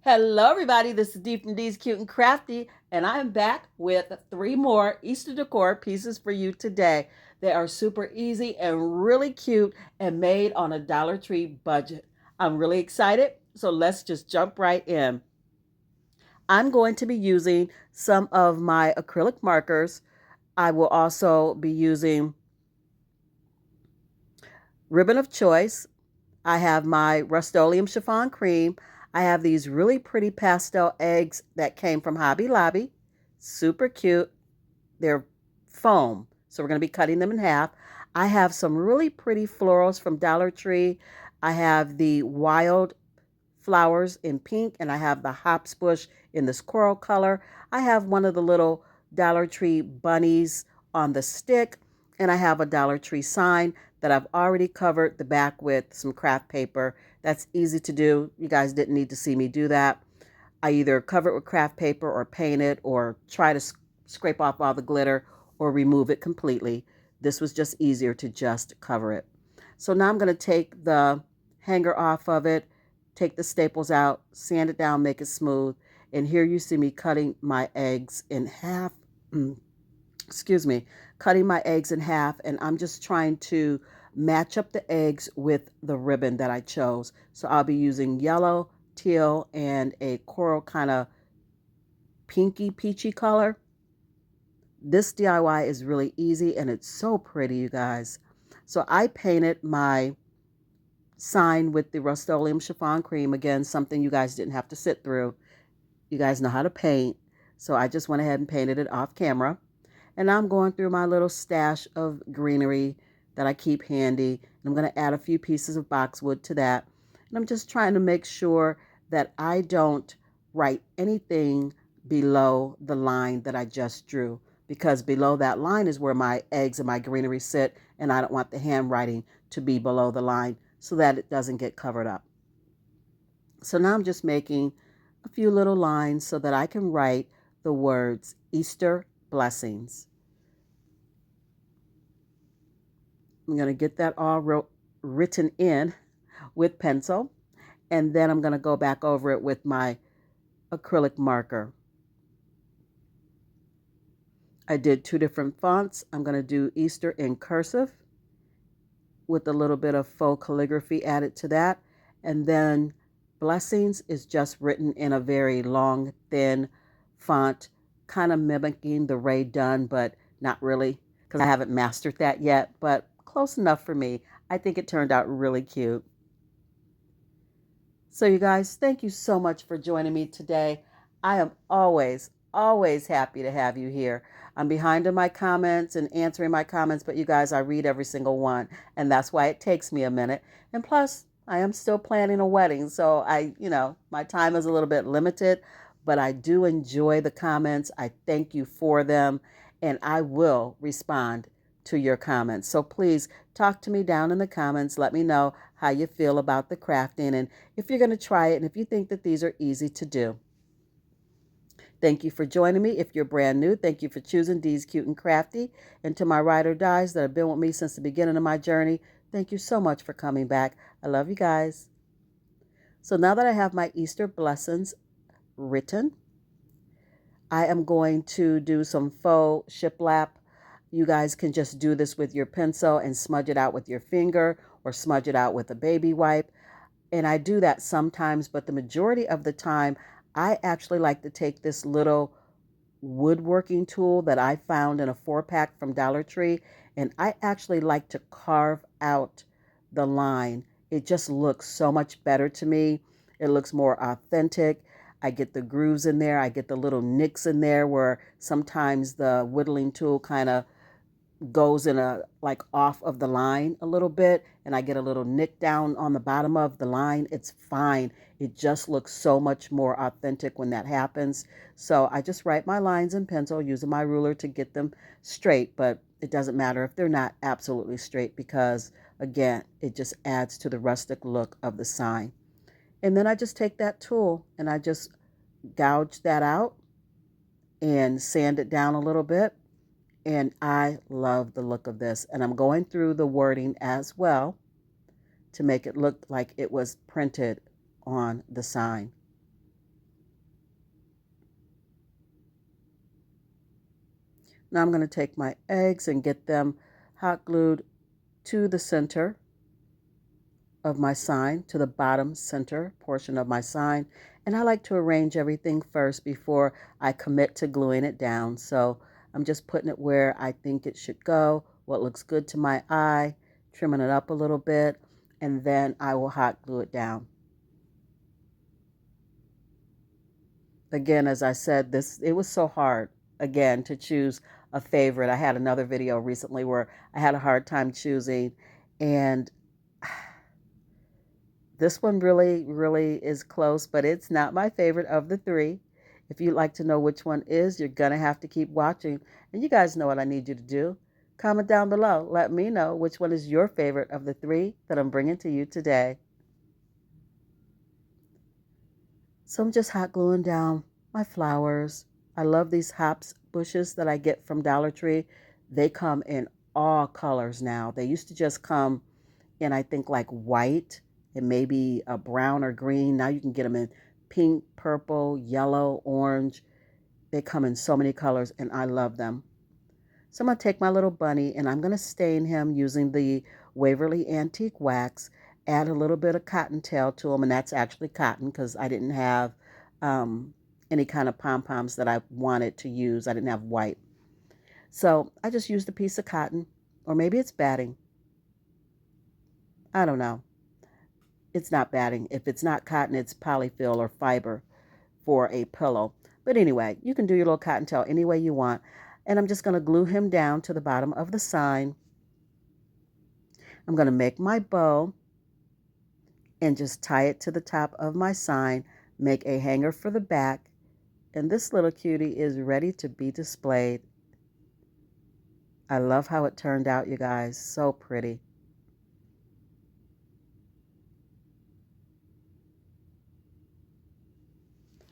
Hello, everybody. This is Dee from Dee's Cute and Crafty, and I'm back with 3 more Easter decor pieces for you today. They are super easy and really cute and made on a Dollar Tree budget. I'm really excited, so let's just jump right in. I'm going to be using some of my acrylic markers. I will also be using ribbon of choice. I have my Rust-Oleum chiffon cream. I have these really pretty pastel eggs that came from Hobby Lobby. Super cute. They're foam, so we're going to be cutting them in half. I have some really pretty florals from Dollar Tree. I have the wild flowers in pink, and I have the hops bush in this coral color. I have one of the little Dollar Tree bunnies on the stick, and I have a Dollar Tree sign that I've already covered the back with some craft paper. That's easy to do. You guys didn't need to see me do that. I either cover it with craft paper or paint it or try to scrape off all the glitter or remove it completely. This was just easier to just cover it. So now I'm going to take the hanger off of it, take the staples out, sand it down, make it smooth. And here you see me cutting my eggs in half. Excuse me, cutting my eggs in half, and I'm just trying to match up the eggs with the ribbon that I chose. So I'll be using yellow, teal, and a coral kind of pinky peachy color. This DIY is really easy and it's so pretty, you guys. So I painted my sign with the Rust-Oleum chiffon cream. Again, something you guys didn't have to sit through. You guys know how to paint. So I just went ahead and painted it off camera. And I'm going through my little stash of greenery that I keep handy. I'm going to add a few pieces of boxwood to that. And I'm just trying to make sure that I don't write anything below the line that I just drew, because below that line is where my eggs and my greenery sit, and I don't want the handwriting to be below the line so that it doesn't get covered up. So now I'm just making a few little lines so that I can write the words Easter blessings. I'm going to get that all written in with pencil, and then I'm going to go back over it with my acrylic marker. I did 2 different fonts. I'm going to do Easter in cursive with a little bit of faux calligraphy added to that, and then blessings is just written in a very long, thin font, kind of mimicking the Ray Dunn, but not really, because I haven't mastered that yet, but close enough for me. I think it turned out really cute. So you guys, thank you so much for joining me today. I am always happy to have you here. I'm behind in my comments and answering my comments, but you guys, I read every single one, and that's why it takes me a minute. And plus, I am still planning a wedding, so my time is a little bit limited, but I do enjoy the comments. I thank you for them, and I will respond to your comments. So please talk to me down in the comments. Let me know how you feel about the crafting and if you're going to try it and if you think that these are easy to do. Thank you for joining me. If you're brand new, thank you for choosing Dee's Cute and Crafty. And to my ride or dies that have been with me since the beginning of my journey, thank you so much for coming back. I love you guys. So now that I have my Easter blessings written, I am going to do some faux shiplap. You guys can just do this with your pencil and smudge it out with your finger or smudge it out with a baby wipe. And I do that sometimes, but the majority of the time, I actually like to take this little woodworking tool that I found in a 4-pack from Dollar Tree, and I actually like to carve out the line. It just looks so much better to me. It looks more authentic. I get the grooves in there. I get the little nicks in there where sometimes the whittling tool kind of goes in a like off of the line a little bit, and I get a little nick down on the bottom of the line. It's fine. It just looks so much more authentic when that happens. So I just write my lines in pencil using my ruler to get them straight, but it doesn't matter if they're not absolutely straight because again, it just adds to the rustic look of the sign. And then I just take that tool and I just gouge that out and sand it down a little bit. And I love the look of this. And I'm going through the wording as well to make it look like it was printed on the sign. Now I'm going to take my eggs and get them hot glued to the center of my sign, to the bottom center portion of my sign. And I like to arrange everything first before I commit to gluing it down. So I'm just putting it where I think it should go, what looks good to my eye, trimming it up a little bit, and then I will hot glue it down. Again, as I said, it was so hard, again, to choose a favorite. I had another video recently where I had a hard time choosing, and this one really, really is close, but it's not my favorite of the three. If you'd like to know which one is, you're going to have to keep watching. And you guys know what I need you to do. Comment down below. Let me know which one is your favorite of the three that I'm bringing to you today. So I'm just hot gluing down my flowers. I love these hops bushes that I get from Dollar Tree. They come in all colors now. They used to just come in, I think, like white and maybe a brown or green. Now you can get them in pink, purple, yellow, orange. They come in so many colors and I love them. So I'm going to take my little bunny and I'm going to stain him using the Waverly Antique Wax, add a little bit of cottontail to him, and that's actually cotton because I didn't have any kind of pom-poms that I wanted to use. I didn't have white. So I just used a piece of cotton, or maybe it's batting. I don't know. It's not batting. If it's not cotton, it's polyfill or fiber for a pillow. But anyway, you can do your little cottontail any way you want. And I'm just going to glue him down to the bottom of the sign. I'm going to make my bow and just tie it to the top of my sign, make a hanger for the back, and this little cutie is ready to be displayed. I love how it turned out, you guys. So pretty.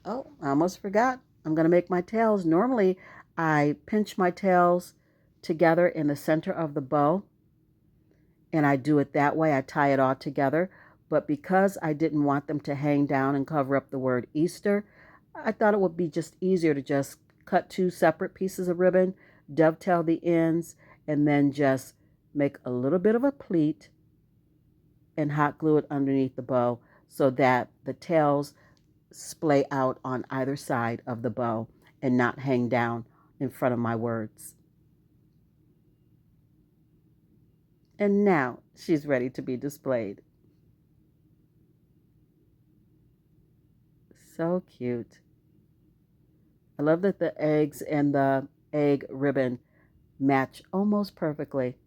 Oh, I almost forgot. I'm going to make my tails. Normally, I pinch my tails together in the center of the bow, and I do it that way. I tie it all together. But because I didn't want them to hang down and cover up the word Easter, I thought it would be just easier to just cut two separate pieces of ribbon, dovetail the ends, and then just make a little bit of a pleat and hot glue it underneath the bow so that the tails splay out on either side of the bow and not hang down in front of my words. And now she's ready to be displayed. So cute. I love that the eggs and the egg ribbon match almost perfectly.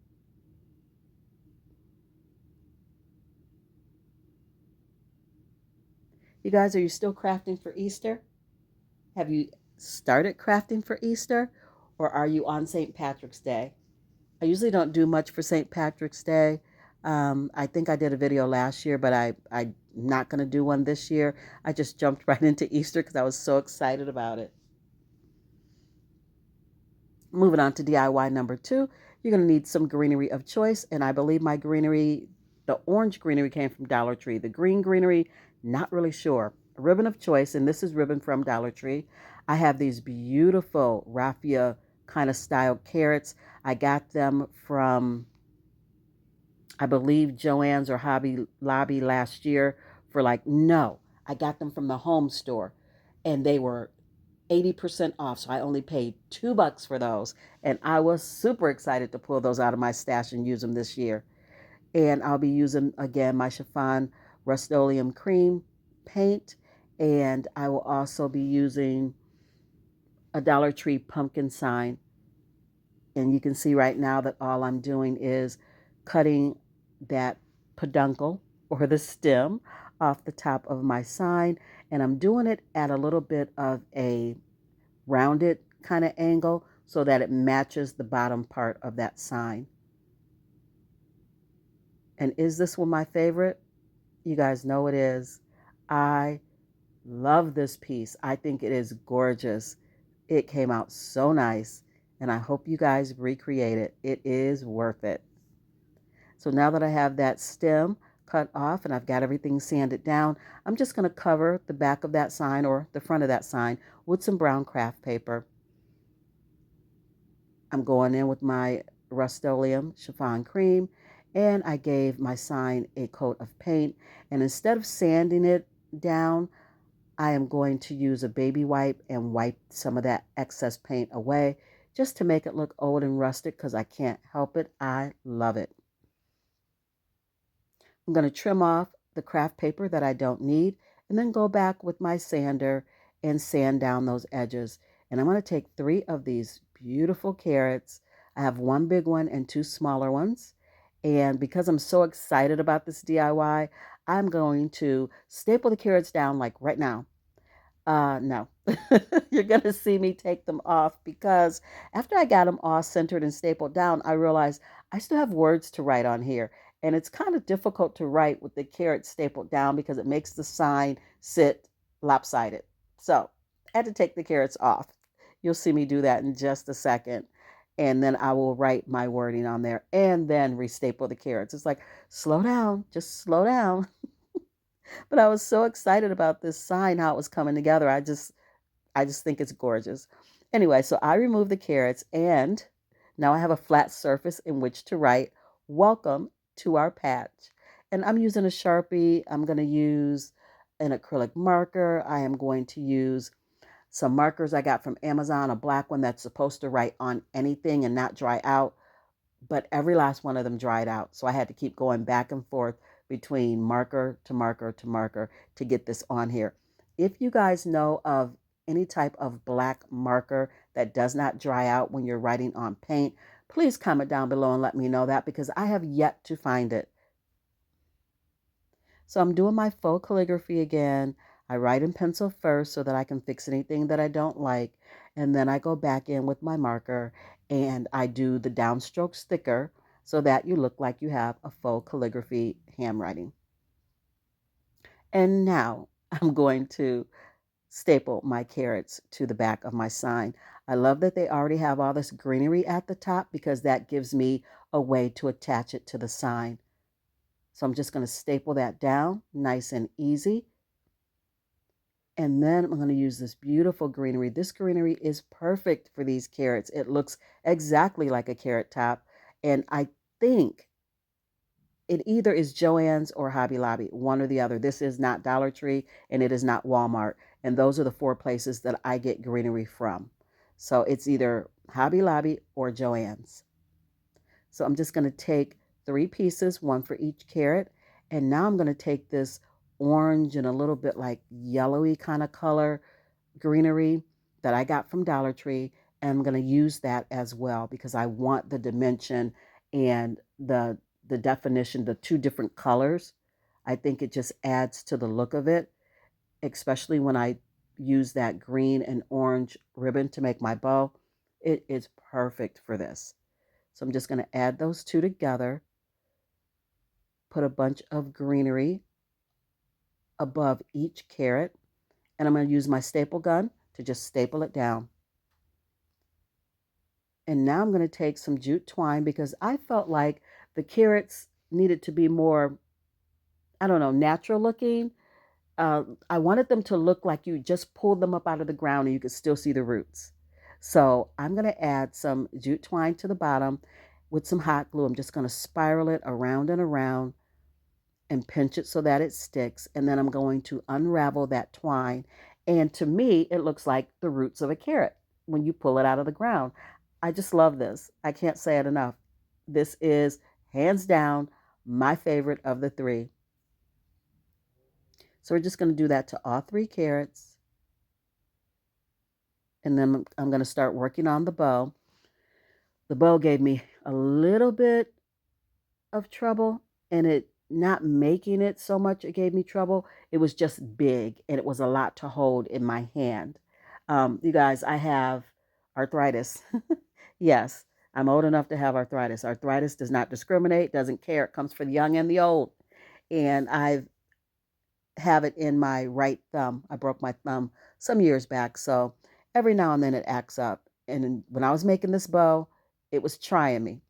You guys, are you still crafting for Easter? Have you started crafting for Easter? Or are you on St. Patrick's Day? I usually don't do much for St. Patrick's Day. I think I did a video last year, but I'm not going to do one this year. I just jumped right into Easter because I was so excited about it. Moving on to DIY number 2, you're going to need some greenery of choice. And I believe my greenery, the orange greenery came from Dollar Tree. The green greenery, not really sure. A ribbon of choice, and this is ribbon from Dollar Tree. I have these beautiful raffia kind of style carrots. I got them from, I believe, Joann's or Hobby Lobby last year for no, I got them from the home store and they were 80% off. So I only paid $2 for those. And I was super excited to pull those out of my stash and use them this year. And I'll be using, again, my chiffon Rust-Oleum cream paint. And I will also be using a Dollar Tree pumpkin sign. And you can see right now that all I'm doing is cutting that peduncle or the stem off the top of my sign. And I'm doing it at a little bit of a rounded kind of angle so that it matches the bottom part of that sign. And is this one my favorite? You guys know it is. I love this piece. I think it is gorgeous. It came out so nice, and I hope you guys recreate it. It is worth it. So now that I have that stem cut off and I've got everything sanded down, I'm just going to cover the back of that sign or the front of that sign with some brown craft paper. I'm going in with my Rust-Oleum chiffon cream, and I gave my sign a coat of paint. And instead of sanding it down, I am going to use a baby wipe and wipe some of that excess paint away just to make it look old and rustic because I can't help it. I love it. I'm going to trim off the craft paper that I don't need and then go back with my sander and sand down those edges. And I'm going to take 3 of these beautiful carrots. I have 1 big one and 2 smaller ones. And because I'm so excited about this DIY, I'm going to staple the carrots down like right now. No, you're going to see me take them off because after I got them all centered and stapled down, I realized I still have words to write on here. And it's kind of difficult to write with the carrots stapled down because it makes the sign sit lopsided. So I had to take the carrots off. You'll see me do that in just a second. And then I will write my wording on there and then restaple the carrots. It's like, slow down, just slow down. But I was so excited about this sign, how it was coming together. I just think it's gorgeous. Anyway, so I removed the carrots and now I have a flat surface in which to write, welcome to our patch. And I'm using a Sharpie. I'm going to use an acrylic marker. I am going to use some markers I got from Amazon, a black one that's supposed to write on anything and not dry out, but every last one of them dried out. So I had to keep going back and forth between marker to marker to marker to get this on here. If you guys know of any type of black marker that does not dry out when you're writing on paint, please comment down below and let me know that because I have yet to find it. So I'm doing my faux calligraphy again. I write in pencil first so that I can fix anything that I don't like. And then I go back in with my marker and I do the downstrokes thicker so that you look like you have a faux calligraphy handwriting. And now I'm going to staple my carrots to the back of my sign. I love that they already have all this greenery at the top because that gives me a way to attach it to the sign. So I'm just going to staple that down nice and easy. And then I'm going to use this beautiful greenery. This greenery is perfect for these carrots. It looks exactly like a carrot top. And I think it either is Joann's or Hobby Lobby, one or the other. This is not Dollar Tree and it is not Walmart. And those are the 4 places that I get greenery from. So it's either Hobby Lobby or Joann's. So I'm just going to take 3 pieces, 1 for each carrot. And now I'm going to take this orange and a little bit like yellowy kind of color greenery that I got from Dollar Tree. And I'm going to use that as well because I want the dimension and the definition, the 2 different colors. I think it just adds to the look of it, especially when I use that green and orange ribbon to make my bow. It is perfect for this. So I'm just going to add those 2 together, put a bunch of greenery above each carrot, and I'm going to use my staple gun to just staple it down. And now I'm going to take some jute twine because I felt like the carrots needed to be more, I don't know, natural looking. I wanted them to look like you just pulled them up out of the ground and you could still see the roots. So I'm going to add some jute twine to the bottom with some hot glue. I'm just going to spiral it around and around and pinch it so that it sticks. And then I'm going to unravel that twine. And to me, it looks like the roots of a carrot when you pull it out of the ground. I just love this. I can't say it enough. This is hands down my favorite of the 3. So we're just going to do that to all 3 carrots. And then I'm going to start working on the bow. The bow gave me a little bit of trouble, and it not making it so much it gave me trouble. It was just big and it was a lot to hold in my hand. You guys, I have arthritis. Yes, I'm old enough to have arthritis. Arthritis does not discriminate, doesn't care. It comes for the young and the old. And I have it in my right thumb. I broke my thumb some years back, so every now and then it acts up. And when I was making this bow, it was trying me.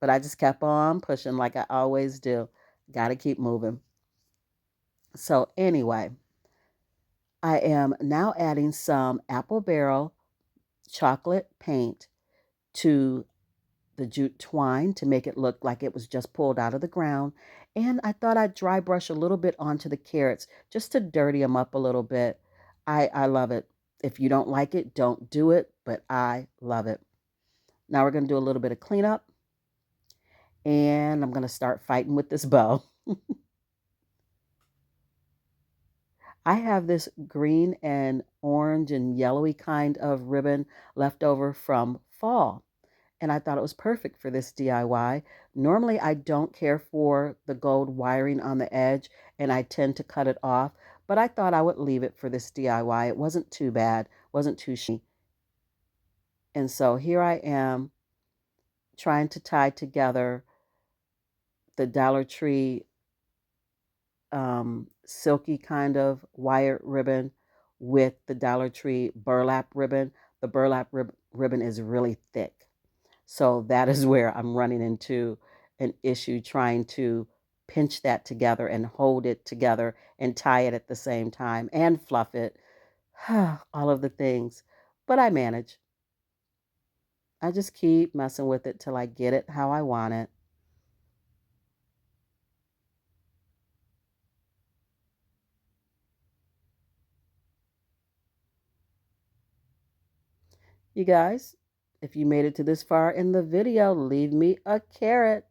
But I just kept on pushing like I always do. Got to keep moving. So anyway, I am now adding some apple barrel chocolate paint to the jute twine to make it look like it was just pulled out of the ground. And I thought I'd dry brush a little bit onto the carrots just to dirty them up a little bit. I love it. If you don't like it, don't do it, but I love it. Now we're going to do a little bit of cleanup, and I'm going to start fighting with this bow. I have this green and orange and yellowy kind of ribbon left over from fall, and I thought it was perfect for this DIY. Normally, I don't care for the gold wiring on the edge, and I tend to cut it off, but I thought I would leave it for this DIY. It wasn't too bad, wasn't too shiny. And so here I am trying to tie together the Dollar Tree silky kind of wire ribbon with the Dollar Tree burlap ribbon. The ribbon is really thick. So that is where I'm running into an issue trying to pinch that together and hold it together and tie it at the same time and fluff it. All of the things. But I manage. I just keep messing with it till I get it how I want it. You guys, if you made it to this far in the video, leave me a carrot.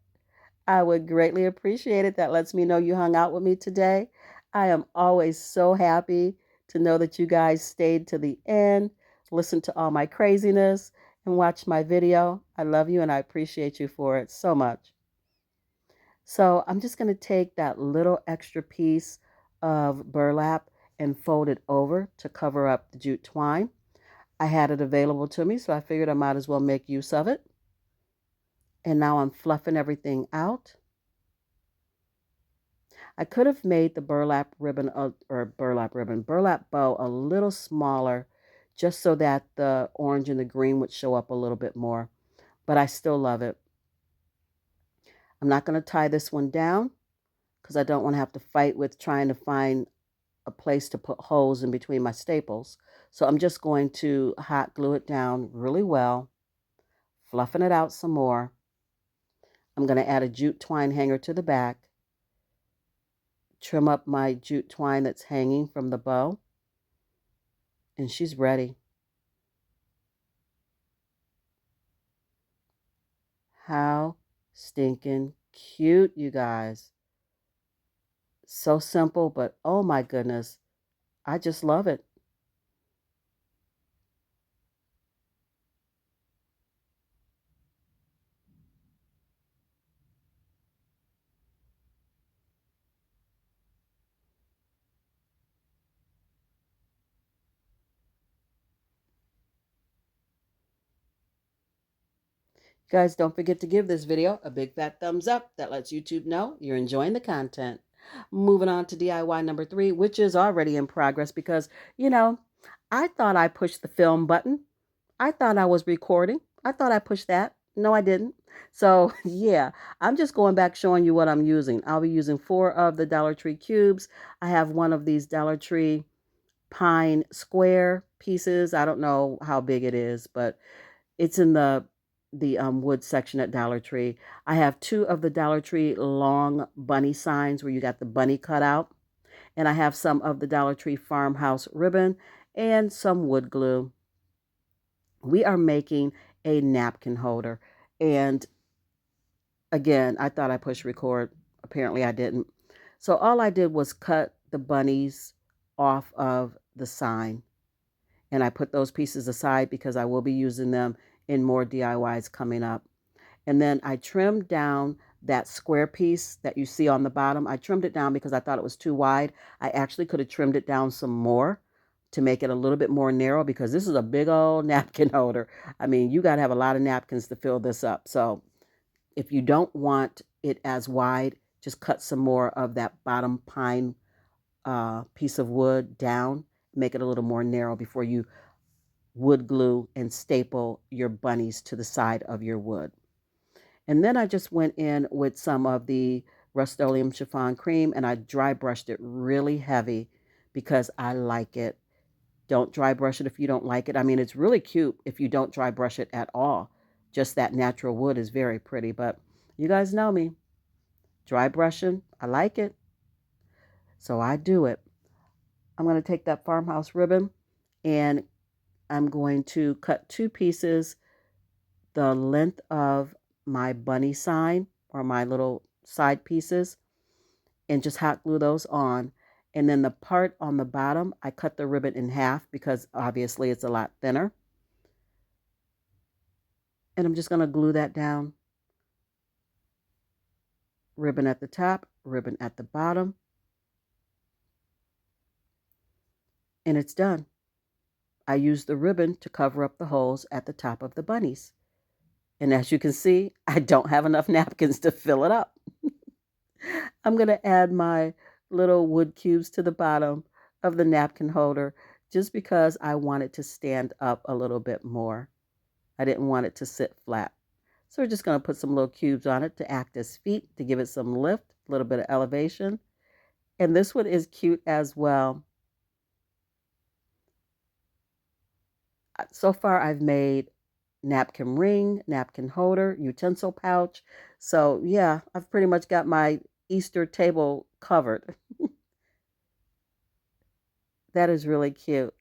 I would greatly appreciate it. That lets me know you hung out with me today. I am always so happy to know that you guys stayed to the end, listened to all my craziness, and watched my video. I love you and I appreciate you for it so much. So I'm just going to take that little extra piece of burlap and fold it over to cover up the jute twine. I had it available to me, so I figured I might as well make use of it. And now I'm fluffing everything out. I could have made the burlap ribbon burlap bow a little smaller just so that the orange and the green would show up a little bit more, but I still love it. I'm not going to tie this one down because I don't want to have to fight with trying to find a place to put holes in between my staples. So I'm just going to hot glue it down really well, fluffing it out some more. I'm going to add a jute twine hanger to the back, trim up my jute twine that's hanging from the bow, and she's ready. How stinking cute, you guys. So simple, but oh my goodness, I just love it. Guys, don't forget to give this video a big fat thumbs up. That lets YouTube know you're enjoying the content. Moving on to DIY number 3, which is already in progress because, I thought I pushed the film button. I thought I was recording. I thought I pushed that. No, I didn't. So, yeah, I'm just going back showing you what I'm using. I'll be using 4 of the Dollar Tree cubes. I have one of these Dollar Tree pine square pieces. I don't know how big it is, but it's in the wood section at Dollar Tree. I have 2 of the Dollar Tree long bunny signs where you got the bunny cut out. And I have some of the Dollar Tree farmhouse ribbon and some wood glue. We are making a napkin holder. And again, I thought I pushed record. Apparently I didn't. So all I did was cut the bunnies off of the sign. And I put those pieces aside because I will be using them in more DIYs coming up. And then I trimmed down that square piece that you see on the bottom. I trimmed it down because I thought it was too wide. I actually could have trimmed it down some more to make it a little bit more narrow because this is a big old napkin holder. I mean, you got to have a lot of napkins to fill this up. So if you don't want it as wide, just cut some more of that bottom pine piece of wood down, make it a little more narrow before you wood glue and staple your bunnies to the side of your wood. And then I just went in with some of the Rust-Oleum chiffon cream and I dry brushed it really heavy because I like it. Don't dry brush it if you don't like it. I mean, it's really cute if you don't dry brush it at all. Just that natural wood is very pretty, but you guys know me. Dry brushing, I like it. So I do it. I'm going to take that farmhouse ribbon and I'm going to cut 2 pieces the length of my bunny sign or my little side pieces and just hot glue those on. And then the part on the bottom, I cut the ribbon in half because obviously it's a lot thinner. And I'm just going to glue that down. Ribbon at the top, ribbon at the bottom. And it's done. I used the ribbon to cover up the holes at the top of the bunnies. And as you can see, I don't have enough napkins to fill it up. I'm going to add my little wood cubes to the bottom of the napkin holder just because I want it to stand up a little bit more. I didn't want it to sit flat. So we're just going to put some little cubes on it to act as feet, to give it some lift, a little bit of elevation. And this one is cute as well. So far I've made napkin ring, napkin holder, utensil pouch. So yeah, I've pretty much got my Easter table covered. That is really cute.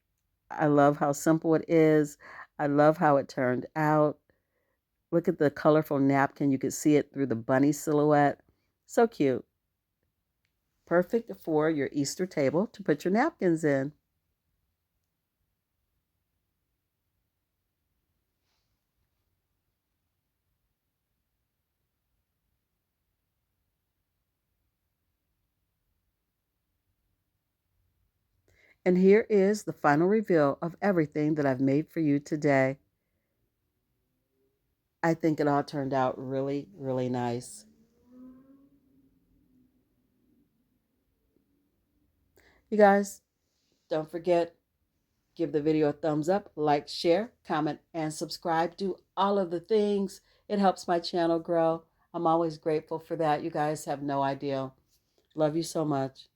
I love how simple it is. I love how it turned out. Look at the colorful napkin. You can see it through the bunny silhouette. So cute. Perfect for your Easter table to put your napkins in. And here is the final reveal of everything that I've made for you today. I think it all turned out really, really nice. You guys, don't forget, give the video a thumbs up, like, share, comment, and subscribe. Do all of the things. It helps my channel grow. I'm always grateful for that. You guys have no idea. Love you so much.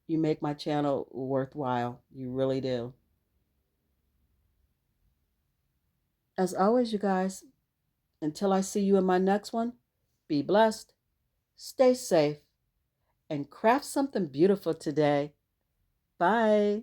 You make my channel worthwhile. You really do. As always, you guys, until I see you in my next one, be blessed, stay safe, and craft something beautiful today. Bye.